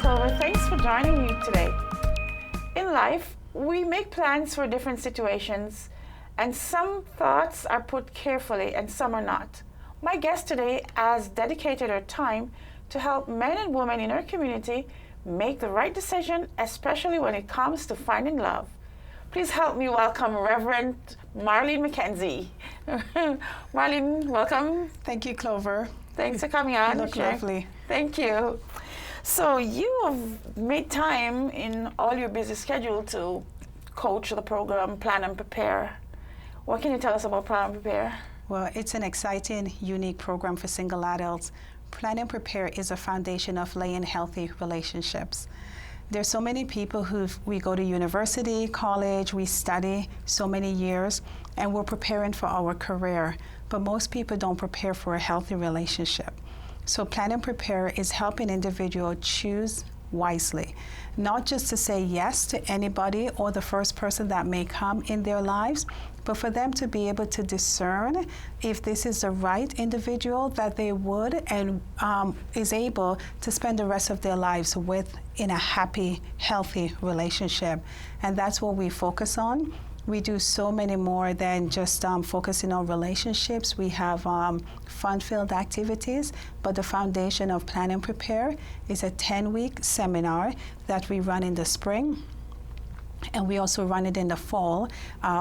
Clover. Thanks for joining me today. In life, we make plans for different situations, and some thoughts are put carefully and some are not. My guest today has dedicated her time to help men and women in her community make the right decision, especially when it comes to finding love. Please help me welcome Reverend Marlene McKenzie. Marlene, welcome. Thank you, Clover. Thanks for coming on. You look lovely. Thank you. So you have made time in all your busy schedule to coach the program, Plan and Prepare. What can you tell us about Plan and Prepare? Well, it's an exciting, unique program for single adults. Plan and Prepare is a foundation of laying healthy relationships. There's so many people we go to university, college, we study so many years, and we're preparing for our career. But most people don't prepare for a healthy relationship. So Plan and Prepare is helping individuals choose wisely, not just to say yes to anybody or the first person that may come in their lives, but for them to be able to discern if this is the right individual that they would and is able to spend the rest of their lives with in a happy, healthy relationship. And that's what we focus on. We do so many more than just focusing on relationships. We have fun-filled activities, but the foundation of Plan and Prepare is a 10-week seminar that we run in the spring. And we also run it in the fall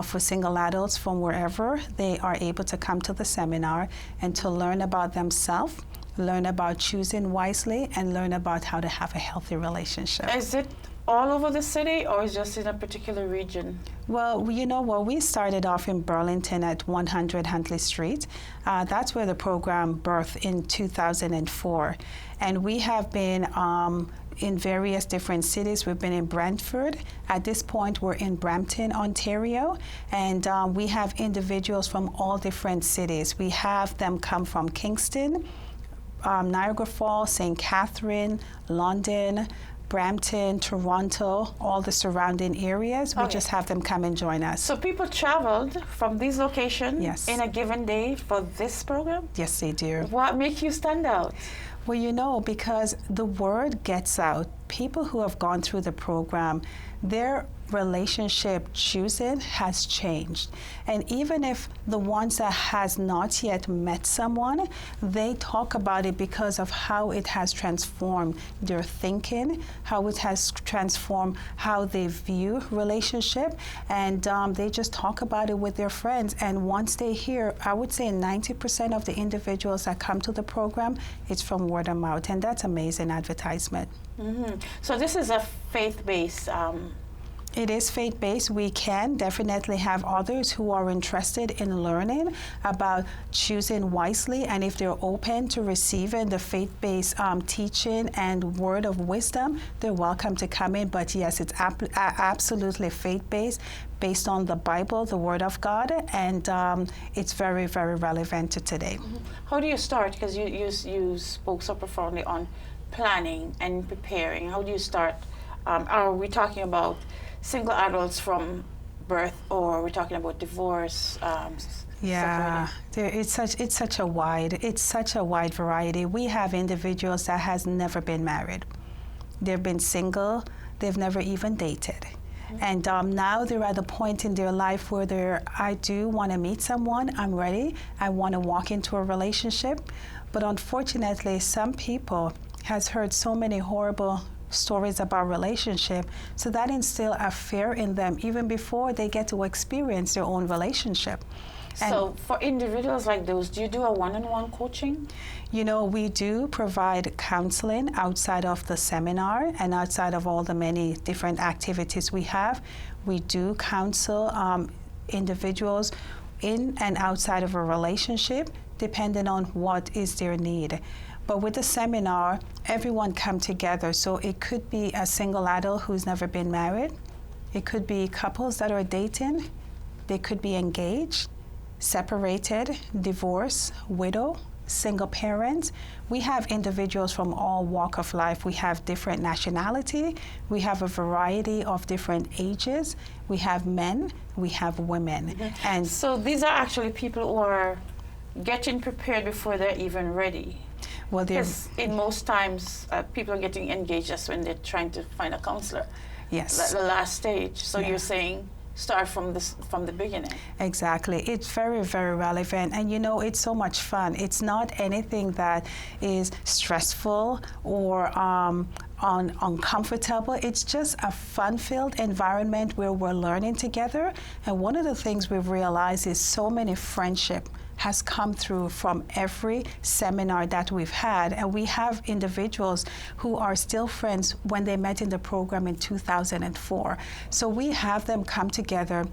for single adults from wherever they are able to come to the seminar and to learn about themselves, learn about choosing wisely, and learn about how to have a healthy relationship. Is it all over the city or is it just in a particular region? Well, you know what, we started off in Burlington at 100 Huntley Street. That's where the program birthed in 2004. And we have been in various different cities. We've been in Brantford. At this point, we're in Brampton, Ontario, and we have individuals from all different cities. We have them come from Kingston, Niagara Falls, St. Catherine, London, Brampton, Toronto, all the surrounding areas. We just have them come and join us. So people traveled from these locations Yes. in a given day for this program? Yes, they do. What makes you stand out? Well, you know, because the word gets out. People who have gone through the program, their relationship choosing has changed. And even if the ones that has not yet met someone, they talk about it because of how it has transformed their thinking, how it has transformed how they view relationship, and they just talk about it with their friends. And once they hear, I would say 90% of the individuals that come to the program, it's from word of mouth, and that's amazing advertisement. Mm-hmm. So this is a faith-based It is faith-based. We can definitely have others who are interested in learning about choosing wisely, and if they're open to receiving the faith-based teaching and word of wisdom, they're welcome to come in. But yes, it's absolutely faith-based, based on the Bible, the Word of God, and it's very, very relevant to today. Mm-hmm. How do you start? Because you spoke so profoundly on planning and preparing. How do you start? Are we talking about single adults from birth, or we're talking about divorce? Yeah, it's such a wide variety. We have individuals that has never been married. They've been single. They've never even dated. And now they're at a point in their life where I do want to meet someone. I'm ready. I want to walk into a relationship. But unfortunately, some people has heard so many horrible stories about relationship, so that instill a fear in them even before they get to experience their own relationship. So for individuals like those, do you do a one-on-one coaching? You know, we do provide counseling outside of the seminar and outside of all the many different activities we have. We do counsel individuals in and outside of a relationship, depending on what is their need. But with the seminar, everyone come together. So it could be a single adult who's never been married. It could be couples that are dating. They could be engaged, separated, divorced, widow, single parents. We have individuals from all walk of life. We have different nationality. We have a variety of different ages. We have men. We have women. Mm-hmm. And so these are actually people who are getting prepared before they're even ready. Well, Because in most times, people are getting engaged just when they're trying to find a counselor. yes. The last stage. So Yeah. you're saying start from the beginning. Exactly. It's very, very relevant. And it's so much fun. It's not anything that is stressful or uncomfortable. It's just a fun-filled environment where we're learning together. And one of the things we've realized is so many friendship has come through from every seminar that we've had. And we have individuals who are still friends when they met in the program in 2004. So we have them come together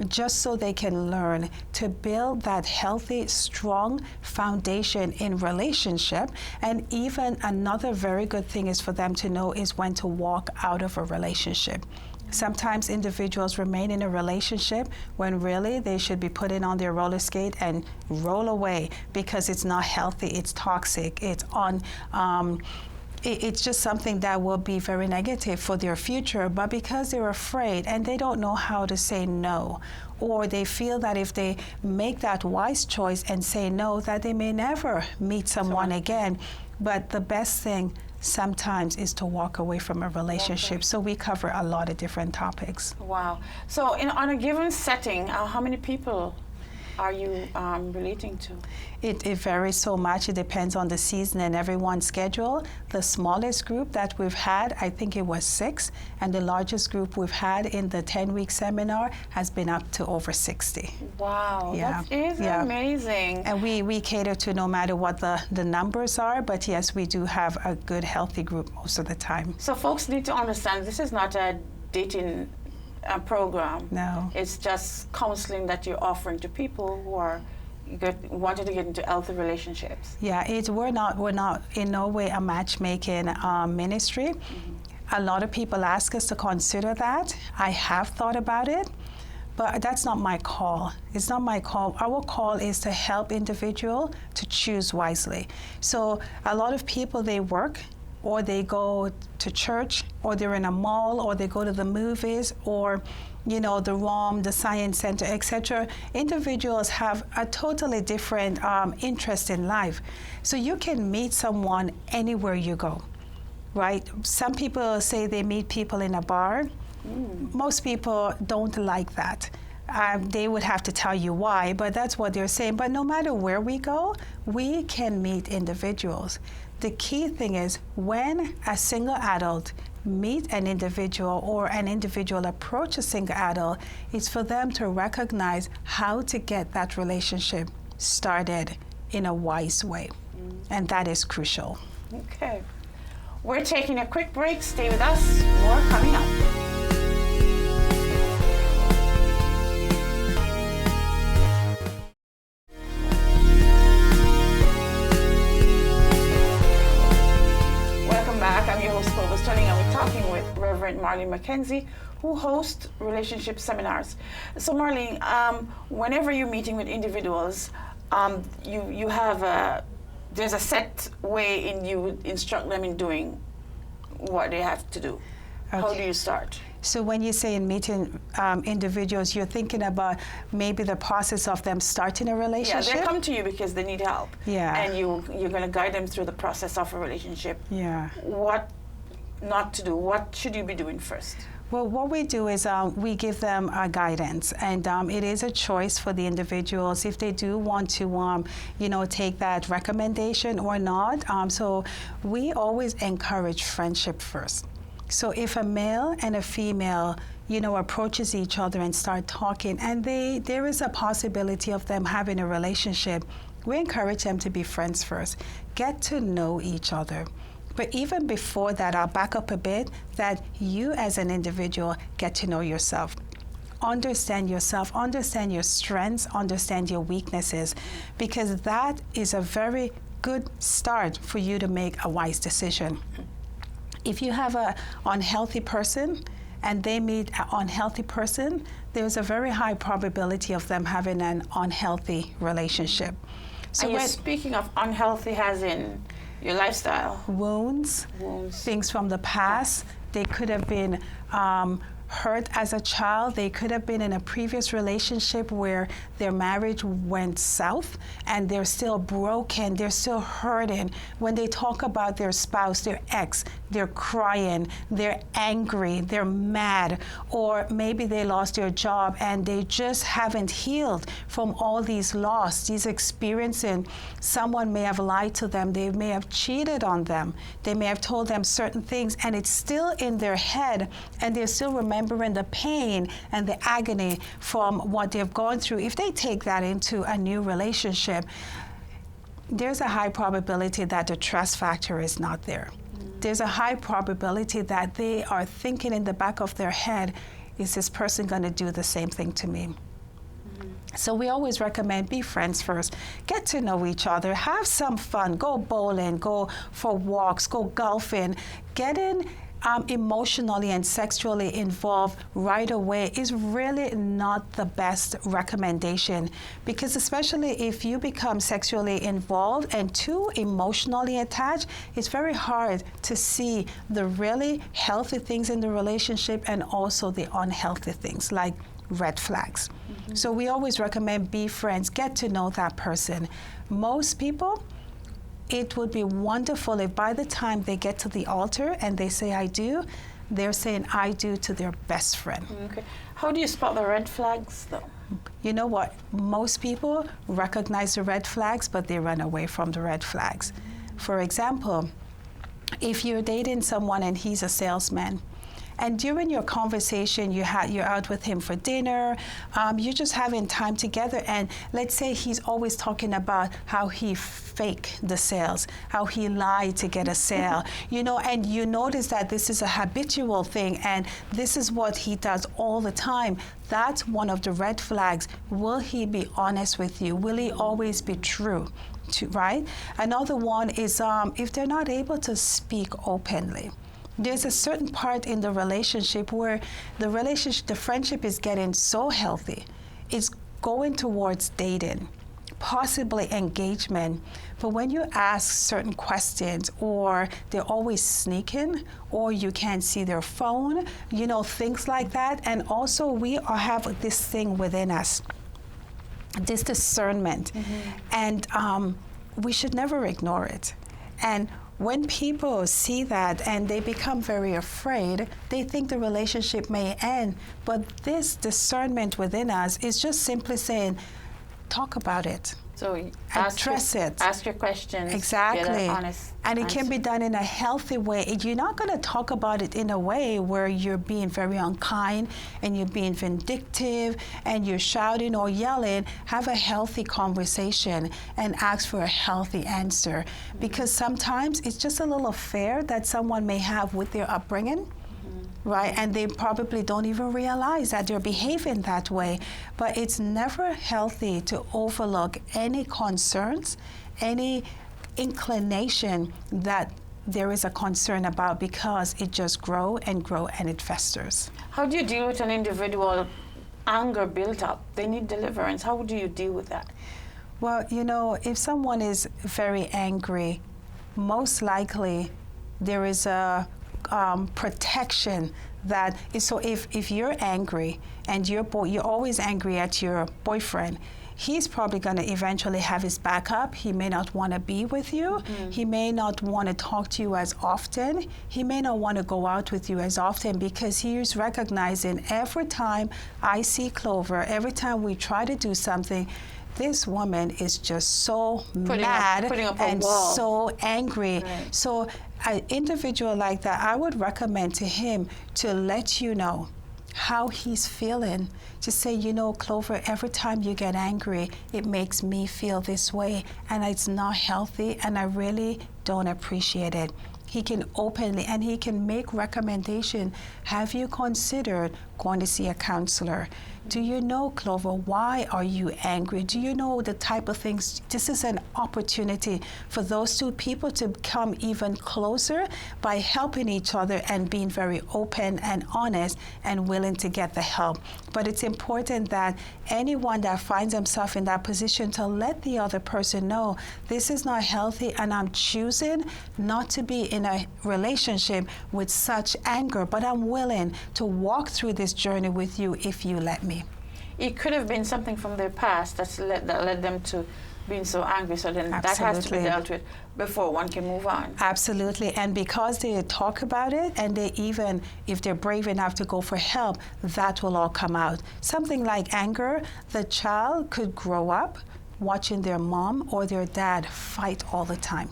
just so they can learn to build that healthy, strong foundation in relationship. And even another very good thing is for them to know is when to walk out of a relationship. Sometimes individuals remain in a relationship when really they should be putting on their roller skate and roll away because it's not healthy, it's toxic, it's just something that will be very negative for their future. But because they're afraid and they don't know how to say no, or they feel that if they make that wise choice and say no, that they may never meet someone again. But the best thing sometimes is to walk away from a relationship. So we cover a lot of different topics. Wow. So on a given setting, how many people are you relating to? It varies so much. It depends on the season and everyone's schedule. The smallest group that we've had, I think it was 6, and the largest group we've had in the 10-week seminar has been up to over 60. Wow, Yeah. that is amazing. And we cater to no matter what the numbers are, but yes, we do have a good, healthy group most of the time. So folks need to understand this is not a dating program. No. It's just counseling that you're offering to people who are wanting to get into healthy relationships. Yeah, we're not in no way a matchmaking ministry. Mm-hmm. A lot of people ask us to consider that. I have thought about it, but that's not my call. It's not my call. Our call is to help individual to choose wisely. So a lot of people, they work, or they go to church, or they're in a mall, or they go to the movies, or the ROM, the Science Center, etc. Individuals have a totally different interest in life. So you can meet someone anywhere you go, right? Some people say they meet people in a bar. Most people don't like that. They would have to tell you why, but that's what they're saying. But no matter where we go, we can meet individuals. The key thing is when a single adult meet an individual or an individual approach a single adult, it's for them to recognize how to get that relationship started in a wise way. And that is crucial. Okay. We're taking a quick break. Stay with us. More coming up. I'm your host, Clover, and we're talking with Reverend Marlene McKenzie, who hosts relationship seminars. So Marlene, whenever you're meeting with individuals, you have there's a set way in you instruct them in doing what they have to do. Okay. How do you start? So when you say in meeting individuals, you're thinking about maybe the process of them starting a relationship? Yeah, they come to you because they need help. Yeah. And you're going to guide them through the process of a relationship. Yeah. What not to do? What should you be doing first? Well, what we do is we give them guidance, and it is a choice for the individuals if they do want to, take that recommendation or not. So we always encourage friendship first. So if a male and a female, approaches each other and start talking, and there is a possibility of them having a relationship, we encourage them to be friends first. Get to know each other. But even before that, I'll back up a bit, that you as an individual get to know yourself. Understand yourself, understand your strengths, understand your weaknesses, because that is a very good start for you to make a wise decision. If you have an unhealthy person and they meet an unhealthy person, there's a very high probability of them having an unhealthy relationship. So you're speaking of unhealthy as in your lifestyle? Wounds, things from the past. They could have been hurt as a child. They could have been in a previous relationship where their marriage went south and they're still broken, they're still hurting. When they talk about their spouse, their ex, they're crying, they're angry, they're mad, or maybe they lost their job and they just haven't healed from all these loss, these experiencing. Someone may have lied to them, they may have cheated on them, they may have told them certain things, and it's still in their head, and they're still remembering the pain and the agony from what they've gone through. If they take that into a new relationship, there's a high probability that the trust factor is not there. There's a high probability that they are thinking in the back of their head, is this person going to do the same thing to me? So we always recommend be friends first. Get to know each other. Have some fun. Go bowling. Go for walks. Go golfing. Getting emotionally and sexually involved right away is really not the best recommendation, because especially if you become sexually involved and too emotionally attached, it's very hard to see the really healthy things in the relationship and also the unhealthy things like red flags. So we always recommend be friends, get to know that person. Most people, it would be wonderful if by the time they get to the altar and they say I do, they're saying I do to their best friend. Okay. How do you spot the red flags though? You know what? Most people recognize the red flags, but they run away from the red flags. For example, if you're dating someone and he's a salesman, and during your conversation, you're out with him for dinner, you're just having time together, and let's say he's always talking about how he faked the sales, how he lied to get a sale, and you notice that this is a habitual thing, and this is what he does all the time. That's one of the red flags. Will he be honest with you? Will he always be true? Right? Another one is if they're not able to speak openly. There's a certain part in the relationship where the friendship is getting so healthy. It's going towards dating, possibly engagement. But when you ask certain questions, or they're always sneaking, or you can't see their phone, things like that. And also we have this thing within us, this discernment. And we should never ignore it. And when people see that and they become very afraid, they think the relationship may end. But this discernment within us is just simply saying, talk about it. So address it. Ask your questions. Exactly. Get an honest and it answer. can be done in a healthy way. You're not going to talk about it in a way where you're being very unkind and you're being vindictive and you're shouting or yelling. Have a healthy conversation and ask for a healthy answer. Because sometimes it's just a little affair that someone may have with their upbringing. Right, and they probably don't even realize that they're behaving that way. But it's never healthy to overlook any concerns, any inclination that there is a concern about, because it just grow and it festers. How do you deal with an individual anger built up? They need deliverance. How do you deal with that? Well, if someone is very angry, most likely there is a protection that is. So if you're angry and you're always angry at your boyfriend, he's probably going to eventually have his back up. He may not want to be with you. He may not want to talk to you as often. He may not want to go out with you as often, because he's recognizing every time I see Clover, every time we try to do something, this woman is just so mad and so angry. Right. So an individual like that, I would recommend to him to let you know how he's feeling. Just say, Clover, every time you get angry, it makes me feel this way, and it's not healthy, and I really don't appreciate it. He can openly, and he can make recommendation. Have you considered going to see a counselor? Do you know, Clover, why are you angry? Do you know the type of things? This is an opportunity for those two people to come even closer by helping each other and being very open and honest and willing to get the help. But it's important that anyone that finds himself in that position to let the other person know this is not healthy and I'm choosing not to be in a relationship with such anger, but I'm willing to walk through this journey with you if you let me. It could have been something from their past that led them to being so angry. So then that has to be dealt with before one can move on. Absolutely. And because they talk about it and they even, if they're brave enough to go for help, that will all come out. Something like anger, the child could grow up watching their mom or their dad fight all the time.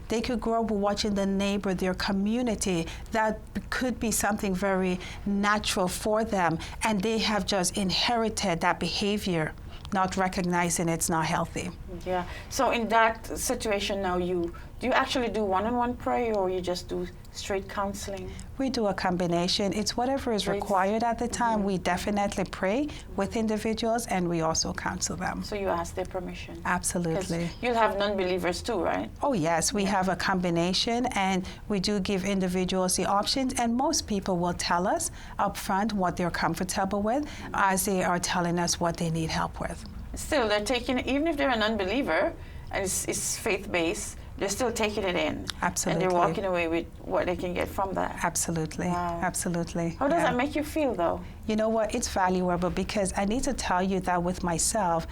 They could grow up watching the neighbor, their community. That could be something very natural for them, and they have just inherited that behavior, not recognizing it's not healthy. Yeah. So in that situation now, do you actually do one-on-one prayer, or you just do straight counseling? We do a combination. It's whatever is required at the time. We definitely pray with individuals, and we also counsel them. So you ask their permission? Absolutely. You'll have non-believers too, right? Oh yes, we have a combination, and we do give individuals the options, and most people will tell us up front what they're comfortable with as they are telling us what they need help with. Still, they're taking, even if they're an unbeliever and it's faith-based, they're still taking it in. Absolutely. And they're walking away with what they can get from that. Absolutely. Wow. Absolutely. How does that make you feel, though? You know what? It's valuable because I need to tell you that with myself,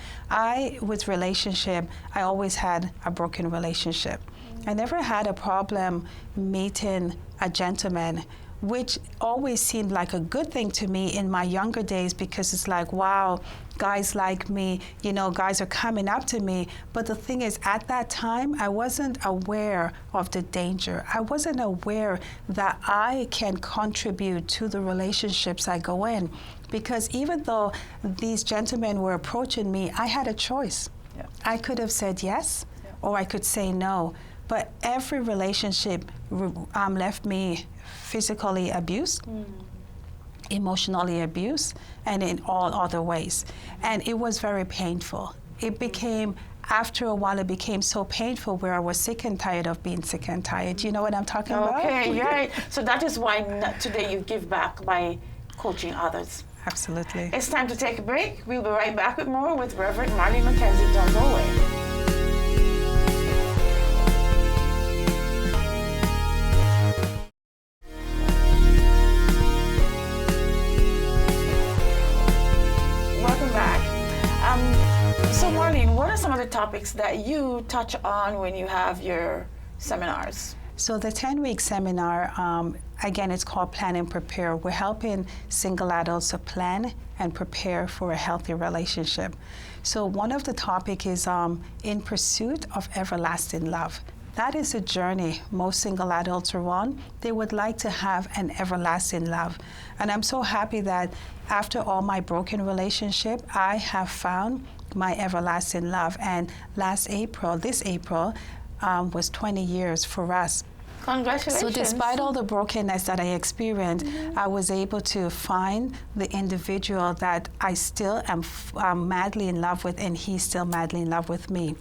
with relationship, I always had a broken relationship. I never had a problem meeting a gentleman, which always seemed like a good thing to me in my younger days because it's like, wow, guys like me, guys are coming up to me. But the thing is, at that time, I wasn't aware of the danger. I wasn't aware that I can contribute to the relationships I go in. Because even though these gentlemen were approaching me, I had a choice. Yeah. I could have said yes, or I could say no. But every relationship left me physically abused, emotionally abused, and in all other ways. And it was very painful. After a while, it became so painful where I was sick and tired of being sick and tired. You know what I'm talking about? Okay, right. So that is why today you give back by coaching others. Absolutely. It's time to take a break. We'll be right back with more with Reverend Marlene McKenzie. Don't go away. So Marlene, what are some of the topics that you touch on when you have your seminars? So the 10-week seminar, again, it's called Plan and Prepare. We're helping single adults to plan and prepare for a healthy relationship. So one of the topics is in pursuit of everlasting love. That is a journey most single adults are on. They would like to have an everlasting love. And I'm so happy that after all my broken relationship, I have found my everlasting love. And this April, was 20 years for us. Congratulations. So despite all the brokenness that I experienced, I was able to find the individual that I still am madly in love with, and he's still madly in love with me.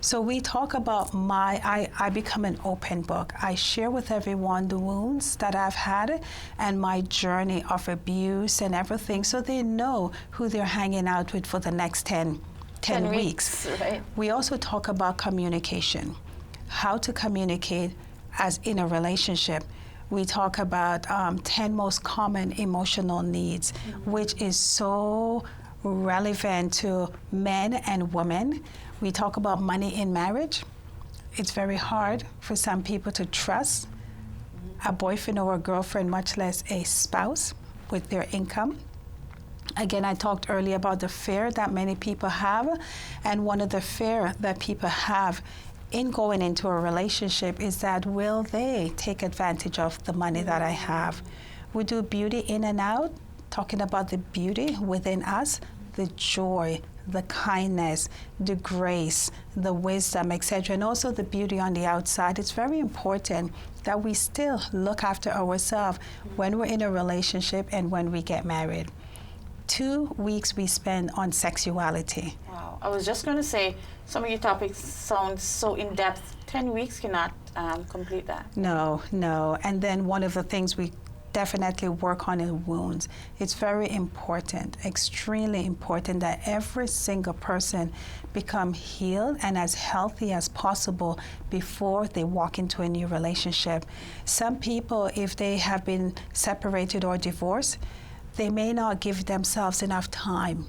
So we talk about I become an open book. I share with everyone the wounds that I've had and my journey of abuse and everything, so they know who they're hanging out with for the next 10 weeks. Right. We also talk about communication, how to communicate as in a relationship. We talk about 10 most common emotional needs, which is so relevant to men and women. We talk about money in marriage. It's very hard for some people to trust a boyfriend or a girlfriend, much less a spouse, with their income. Again, I talked earlier about the fear that many people have, and one of the fear that people have in going into a relationship is that will they take advantage of the money that I have? We do beauty in and out, talking about the beauty within us, the joy, the kindness, the grace, the wisdom, etc., and also the beauty on the outside. It's very important that we still look after ourselves when we're in a relationship and when we get married. 2 weeks we spend on sexuality. Wow. I was just going to say, some of your topics sound so in-depth. 10 weeks cannot complete that. No. And then one of the things we definitely work on is wounds. It's very important, extremely important, that every single person become healed and as healthy as possible before they walk into a new relationship. Some people, if they have been separated or divorced, they may not give themselves enough time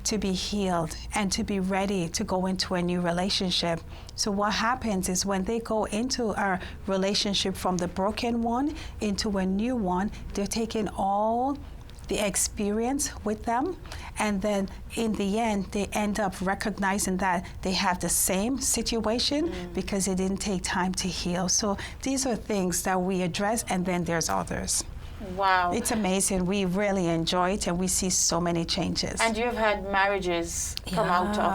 to be healed and to be ready to go into a new relationship. So what happens is when they go into a relationship from the broken one into a new one, they're taking all the experience with them, and then in the end they end up recognizing that they have the same situation because they didn't take time to heal. So these are things that we address, and then there's others. Wow. It's amazing. We really enjoy it, and we see so many changes. And you have had marriages come out of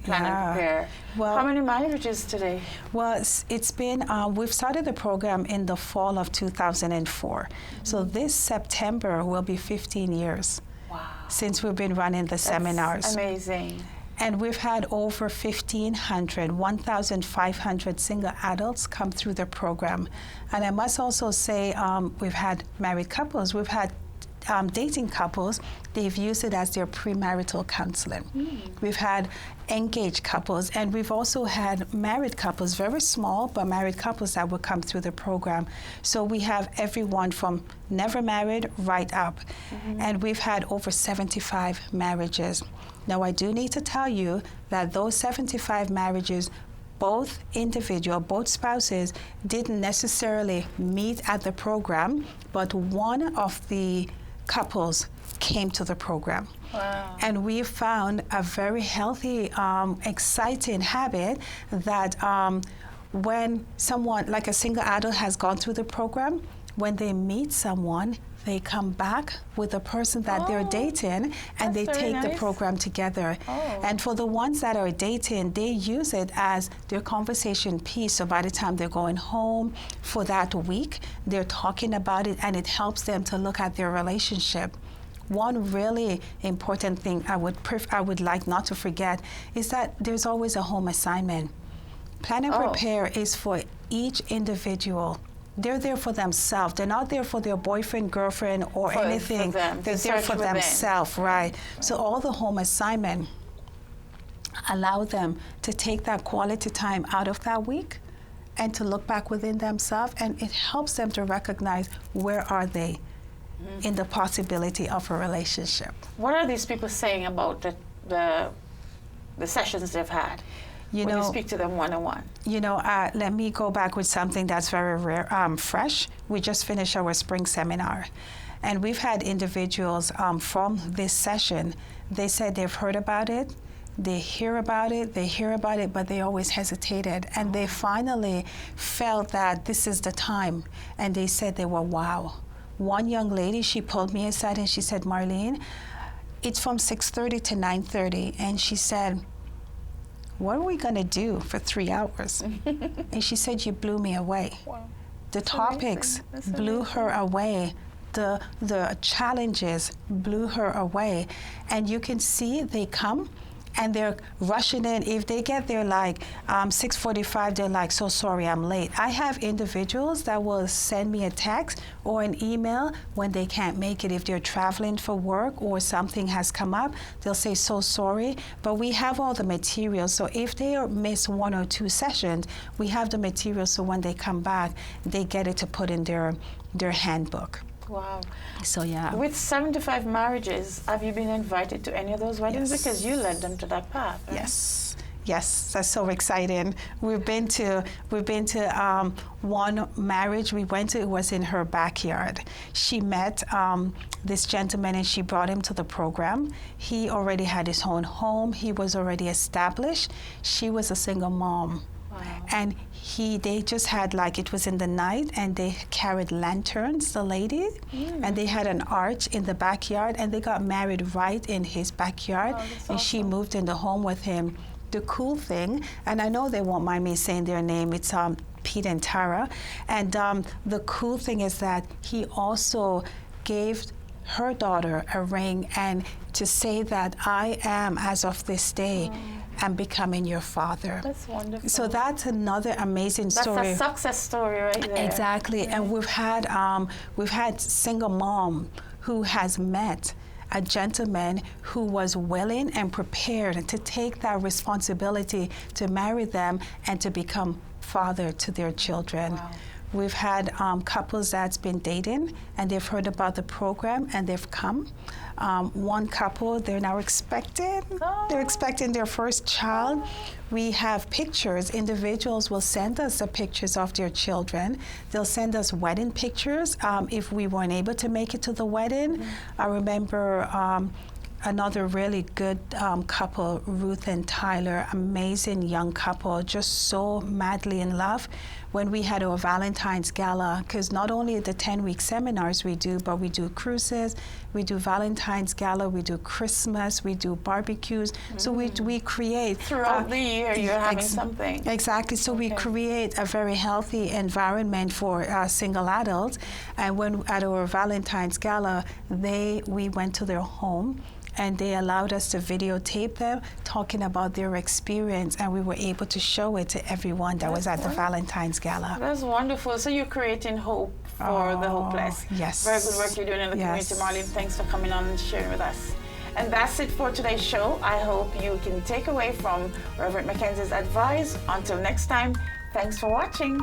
Plan and Prepare. Well, how many marriages today? Well, it's been, we've started the program in the fall of 2004. So this September will be 15 years since we've been running the seminars. Amazing. And we've had over 1,500 single adults come through the program. And I must also say we've had married couples. We've had dating couples. They've used it as their premarital counseling. We've had engaged couples, and we've also had married couples, very small, but married couples that will come through the program. So we have everyone from never married right up. And we've had over 75 marriages. Now, I do need to tell you that those 75 marriages, both spouses didn't necessarily meet at the program, but one of the couples came to the program. Wow. And we found a very healthy, exciting habit that when someone, like a single adult, has gone through the program, when they meet someone, they come back with the person that they're dating, and they take the program together. And for the ones that are dating, they use it as their conversation piece. So by the time they're going home for that week, they're talking about it, and it helps them to look at their relationship. One really important thing I would like not to forget is that there's always a home assignment. Plan and Prepare is for each individual. They're there for themselves. They're not there for their boyfriend, girlfriend, or anything. They're there for themselves, right? So all the home assignment allow them to take that quality time out of that week and to look back within themselves, and it helps them to recognize where are they in the possibility of a relationship. What are these people saying about the sessions they've had? When you speak to them one-on-one? Let me go back with something that's very rare, fresh. We just finished our spring seminar, and we've had individuals from this session. They said they've heard about it, they hear about it, but they always hesitated, and they finally felt that this is the time, and they said they were wow. One young lady, she pulled me aside and she said, Marlene, it's from 6:30 to 9:30, and she said, what are we going to do for 3 hours? And she said, you blew me away. Wow. The topics blew her away. The challenges blew her away. And you can see they come and they're rushing in. If they get there like 6:45, they're like, so sorry, I'm late. I have individuals that will send me a text or an email when they can't make it. If they're traveling for work or something has come up, they'll say, so sorry, but we have all the materials. So if they miss 1 or 2 sessions, we have the materials, so when they come back, they get it to put in their handbook. Wow. So yeah. With 75 marriages, have you been invited to any of those weddings? Yes. Because you led them to that path. Right? Yes, that's so exciting. We've been to one marriage we went to. It was in her backyard. She met this gentleman and she brought him to the program. He already had his own home. He was already established. She was a single mom. Wow. And they just had, like, it was in the night, and they carried lanterns, the lady, and they had an arch in the backyard, and they got married right in his backyard, and she moved in the home with him. The cool thing, and I know they won't mind me saying their name, it's Pete and Tara, and the cool thing is that he also gave her daughter a ring and to say that I am, as of this day, am becoming your father. That's wonderful. So that's another amazing story. That's a success story right there. Exactly. And we've had single mom who has met a gentleman who was willing and prepared to take that responsibility to marry them and to become father to their children. Wow. We've had couples that's been dating and they've heard about the program and they've come. One couple, they're now expecting. Oh. They're expecting their first child. We have pictures. Individuals will send us the pictures of their children. They'll send us wedding pictures if we weren't able to make it to the wedding. I remember another really good couple, Ruth and Tyler, amazing young couple, just so madly in love. When we had our Valentine's Gala, because not only the 10-week seminars we do, but we do cruises, we do Valentine's Gala, we do Christmas, we do barbecues. So we create... Throughout the year, you're having something. Exactly. So we create a very healthy environment for single adults. And when at our Valentine's Gala, we went to their home, and they allowed us to videotape them talking about their experience, and we were able to show it to everyone that was at the Valentine's Gala. That's wonderful. So you're creating hope for the hopeless. Yes. Very good work you're doing in the community, Marlene. Thanks for coming on and sharing with us. And that's it for today's show. I hope you can take away from Reverend Mackenzie's advice. Until next time, thanks for watching.